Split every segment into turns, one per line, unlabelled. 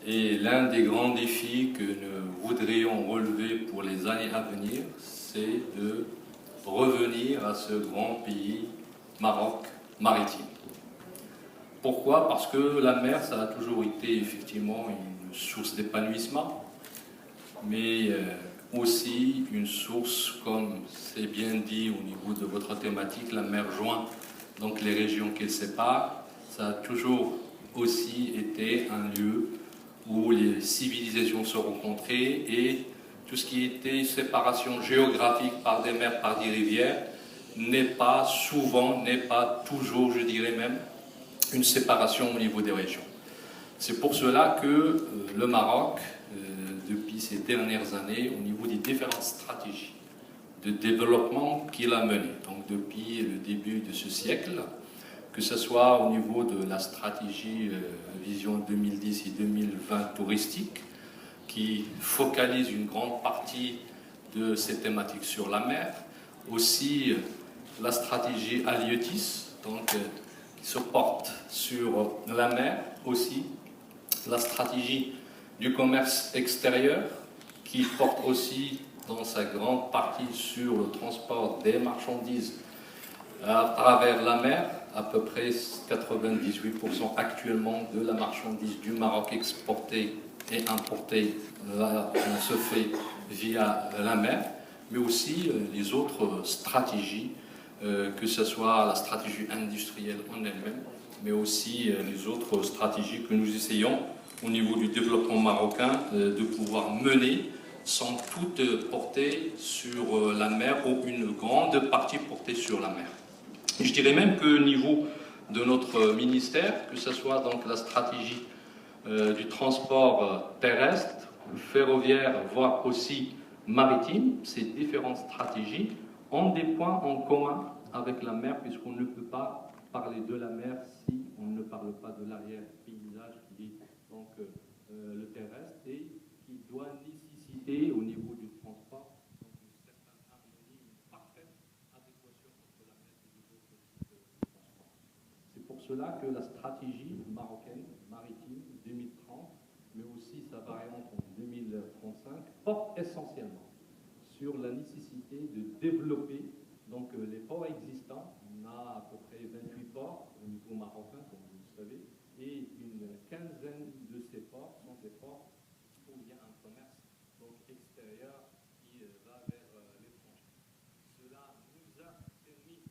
Et l'un des grands défis que nous voudrions relever pour les années à venir, c'est de revenir à ce grand pays, Maroc, maritime. Pourquoi? Parce que la mer, ça a toujours été effectivement une source d'épanouissement, mais aussi une source, comme c'est bien dit au niveau de votre thématique, la mer joint, donc les régions qu'elle sépare, ça a toujours aussi été un lieu où les civilisations se rencontraient et tout ce qui était séparation géographique par des mers, par des rivières, n'est pas souvent, n'est pas toujours, je dirais même, une séparation au niveau des régions. C'est pour cela que le Maroc, depuis ces dernières années, au niveau des différentes stratégies de développement qu'il a menées, donc depuis le début de ce siècle, que ce soit au niveau de la stratégie Vision 2010 et 2020 touristique, qui focalise une grande partie de ces thématiques sur la mer, aussi la stratégie Halieutis, donc qui se porte sur la mer, aussi la stratégie du commerce extérieur, qui porte aussi dans sa grande partie sur le transport des marchandises à travers la mer. À peu près 98% actuellement de la marchandise du Maroc exportée et importée se fait via la mer, mais aussi les autres stratégies, que ce soit la stratégie industrielle en elle-même, mais aussi les autres stratégies que nous essayons au niveau du développement marocain de pouvoir mener sans toute portée sur la mer ou une grande partie portée sur la mer. Et je dirais même qu'au niveau de notre ministère, que ce soit donc la stratégie du transport terrestre, ferroviaire, voire aussi maritime, ces différentes stratégies ont des points en commun avec la mer, puisqu'on ne peut pas parler de la mer si on ne parle pas de l'arrière-paysage qui est donc le terrestre et qui doit nécessiter au niveau du transport donc une certaine harmonie, une parfaite adéquation entre la mer et les autres types de transport. C'est pour cela que la stratégie marocaine maritime 2030, mais aussi sa variante en 2035, porte essentiellement sur la nécessité de développer donc les ports existants. On a à peu près 28 ports au niveau marocain, comme vous le savez, et une quinzaine de ces ports sont des ports où il y a un commerce donc extérieur qui va vers l'étranger. Cela nous a permis,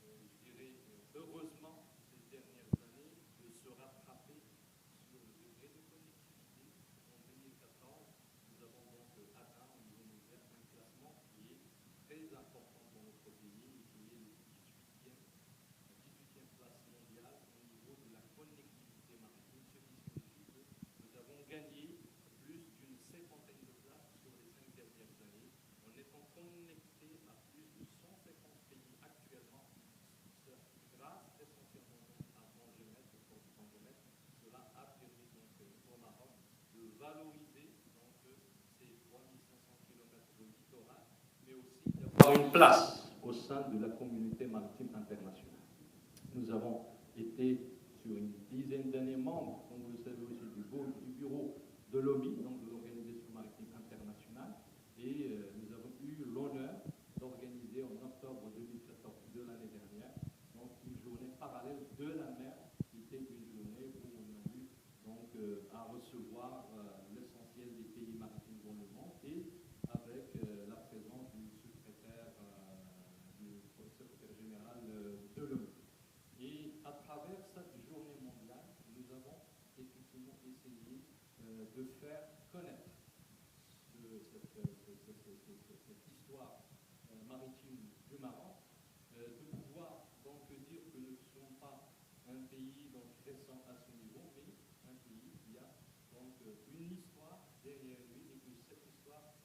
je dirais heureusement, ces dernières années, de se rattraper sur le degré de connectivité. En 2014, nous avons donc atteint au niveau mondial un classement qui est très important pour notre pays et qui est le 18e place mondiale au niveau de la connectivité maritime. Ce qui signifie que nous avons gagné plus d'une cinquantaine de places sur les 5 dernières années en étant connectés à plus de 150 pays actuellement, grâce essentiellement à Tangemet, au port de Tangemet. Cela a permis donc au Maroc de valoriser donc ces 3500 km de littoral, mais aussi d'avoir une place au sein de la communauté maritime internationale. Nous avons été sur une dizaine d'années membres, comme vous le savez aussi, du bureau de l'OMI, donc de l'Organisation maritime internationale, et nous avons eu l'honneur d'organiser en octobre 2014 de l'année dernière donc une journée parallèle de la mer, qui était une journée où on a eu donc à recevoir l'essentiel des pays maritimes dans le monde et avec la présence du secrétaire général de l'OMI. Et à travers cette journée mondiale, nous avons effectivement essayé de faire connaître cette histoire maritime du Maroc, de pouvoir donc dire que nous ne sommes pas un pays donc récent à ce niveau, mais un pays qui a donc une histoire derrière lui et que cette histoire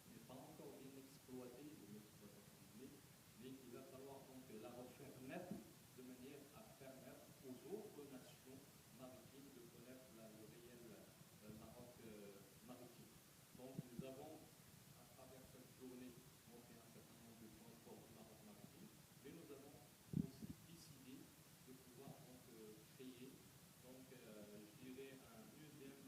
n'est pas encore bien exploitée, mais qu'il va falloir donc la refaire naître de manière à permettre aux autres nations maritimes de connaître le réel Maroc maritime. Donc nous avons, à travers cette journée, montré un certain nombre de transports du Maroc maritime, mais nous avons aussi décidé de pouvoir donc créer, donc, je dirais, un deuxième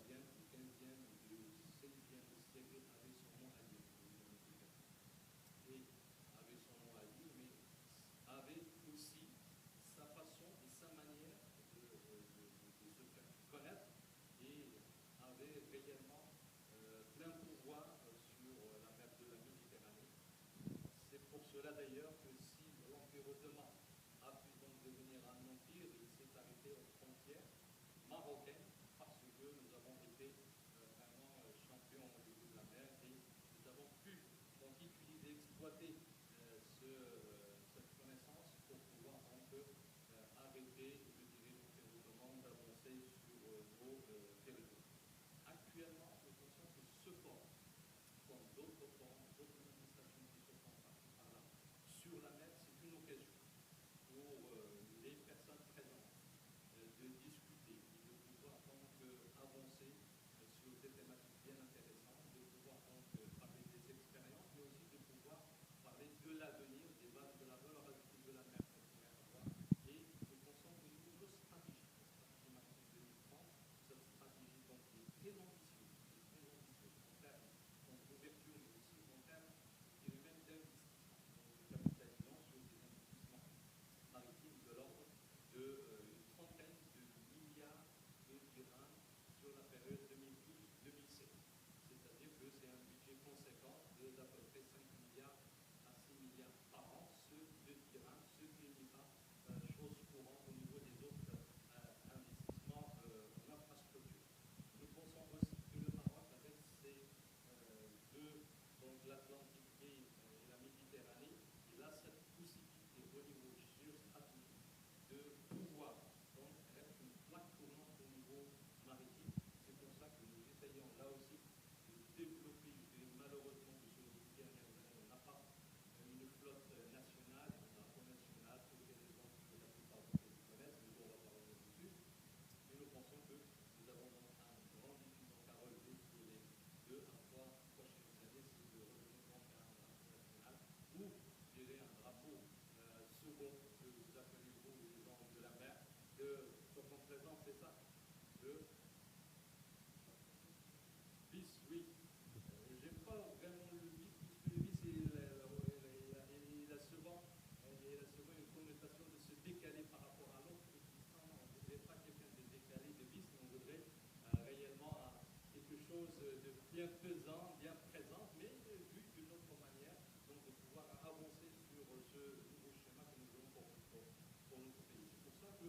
XIVe, du XVe, du XVIe siècle avait son mot à dire. Et avait son mot à dire, mais avait aussi sa façon et sa manière de se faire connaître et avait réellement plein pouvoir sur la mer de la Méditerranée. C'est pour cela d'ailleurs que si l'Empire ottoman a pu donc devenir un empire, il s'est arrêté aux frontières marocaines parce que nous avons été vraiment champions au niveau de la mer et nous avons pu donc utiliser, exploiter cette connaissance pour pouvoir donc arrêter, je dirais, l'Empire ottoman d'avancer sur nos territoires. Actuellement, nous pensons que ce port, comme d'autres ports, d'autres manifestations qui se font par là, sur la mer, c'est une occasion pour les personnes présentes de discuter et de pouvoir donc avancer sur des thématiques bien intéressantes, de pouvoir donc parler des expériences, mais aussi de pouvoir parler de l'avenir, des de la valeur ajoutée de la mer qu'on pourrait avoir. Et nous pensons qu'au niveau de stratégie, la stratégie maritime 2030, cette stratégie donc est très ambitieuse en termes d'ouverture, mais aussi en termes, je dirais même d'investissement. Nous capitalisons sur des investissements maritimes de l'ordre d'une trentaine de milliards de dirhams sur la période 2012-2016. C'est-à-dire que c'est un budget conséquent d'à peu près 5 milliards à 6 milliards par an, ce de dirhams, ce qui n'est pas chose courante au niveau des autres investissements en infrastructure. Nous pensons aussi que le Maroc, avec ses deux, donc l'Atlantique et la Méditerranée, il a cette possibilité au niveau géostratégique de pouvoir donc être une plaque tournante au niveau maritime. C'est pour ça que nous essayons là aussi de développer, je dirais malheureusement que sur les 10 dernières années, on n'a pas une flotte nationale, un drapeau national pour des raisons que la plupart d'entre vous connaissent, mais on va pas revenir dessus. Mais nous pensons que nous avons donc un grand défi donc à relever sur les 2 à 3 prochaines années, c'est de revenir donc à un drapeau national ou, je dirais, un drapeau second que vous appelez vous les gens de la mer, donc en présent, c'est ça, de bis, oui. J'aime pas vraiment le bis, puisque le bis, il a souvent une connotation de se décaler par rapport à l'autre existant. On ne voudrait pas quelqu'un de décalé, de bis, mais on voudrait réellement quelque chose de bien pesant, bien présent, mais vu d'une autre manière, donc de pouvoir avancer sur ce nouveau schéma que nous voulons pour notre pays. C'est pour ça que,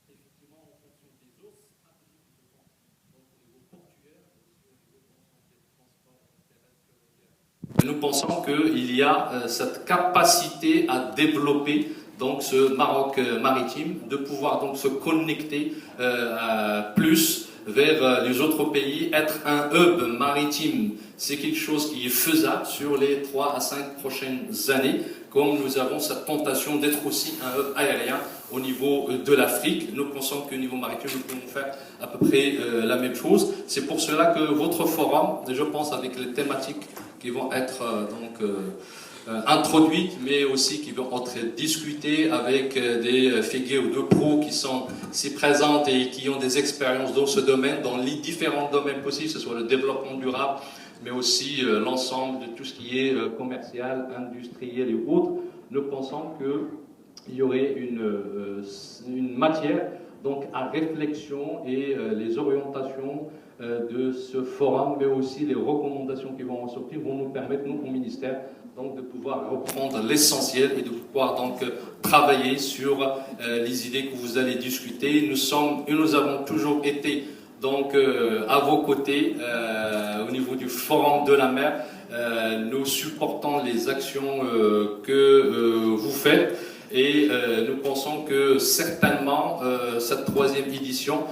effectivement, en fonction des autres stratégies qui se font donc au niveau portuaire, mais aussi au niveau de l'ensemble des transports terrestres, ferroviaires, nous pensons qu'il y a cette capacité à développer donc ce Maroc maritime, de pouvoir donc se connecter plus vers les autres pays, être un hub maritime. C'est quelque chose qui est faisable sur les 3 à 5 prochaines années, comme nous avons cette tentation d'être aussi un hub aérien au niveau de l'Afrique. Nous pensons qu'au niveau maritime, nous pouvons faire à peu près la même chose. C'est pour cela que votre forum, je pense avec les thématiques qui vont être introduites, mais aussi qui vont être discutées avec des figures de pros qui sont ici présentes et qui ont des expériences dans ce domaine, dans les différents domaines possibles, que ce soit le développement durable, mais aussi l'ensemble de tout ce qui est commercial, industriel et autres. Nous pensons qu'il y aurait une matière donc à réflexion et les orientations de ce forum, mais aussi les recommandations qui vont en sortir, vont nous permettre, nous, au ministère, donc, de pouvoir reprendre l'essentiel et de pouvoir donc travailler sur les idées que vous allez discuter. Nous avons toujours été donc à vos côtés au niveau du Forum de la mer. Nous supportons les actions que vous faites. Et nous pensons que certainement cette 3e édition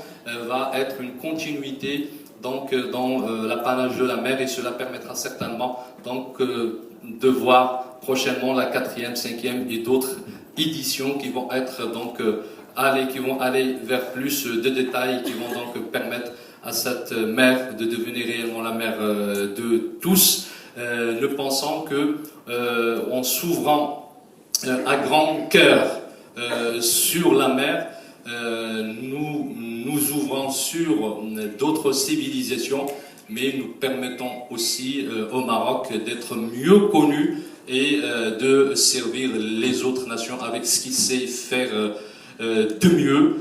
va être une continuité donc dans l'apanage de la mer, et cela permettra certainement donc de voir prochainement la 4e, 5e et d'autres éditions qui vont être donc qui vont aller vers plus de détails, qui vont donc permettre à cette mer de devenir réellement la mer de tous. Nous pensons que en s'ouvrant à grand cœur sur la mer, nous nous ouvrant sur d'autres civilisations, mais nous permettons aussi au Maroc d'être mieux connu et de servir les autres nations avec ce qu'il sait faire de mieux.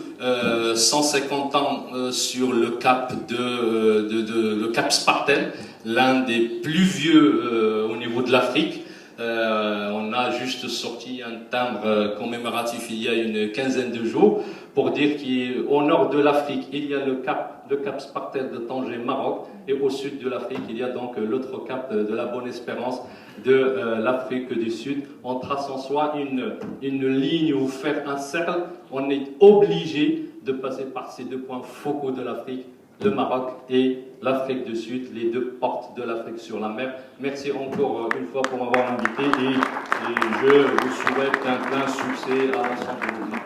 150 ans sur le cap le cap Spartel, l'un des plus vieux au niveau de l'Afrique. On a juste sorti un timbre commémoratif il y a une quinzaine de jours pour dire qu'au nord de l'Afrique, il y a le cap Spartel de Tanger, Maroc, et au sud de l'Afrique, il y a donc l'autre cap de la Bonne-Espérance de l'Afrique du Sud. En traçant soit une ligne ou faire un cercle, on est obligé de passer par ces deux points focaux de l'Afrique, le Maroc et l'Afrique du Sud, les deux portes de l'Afrique sur la mer. Merci encore une fois pour m'avoir invité et je vous souhaite un plein succès à l'ensemble de vous.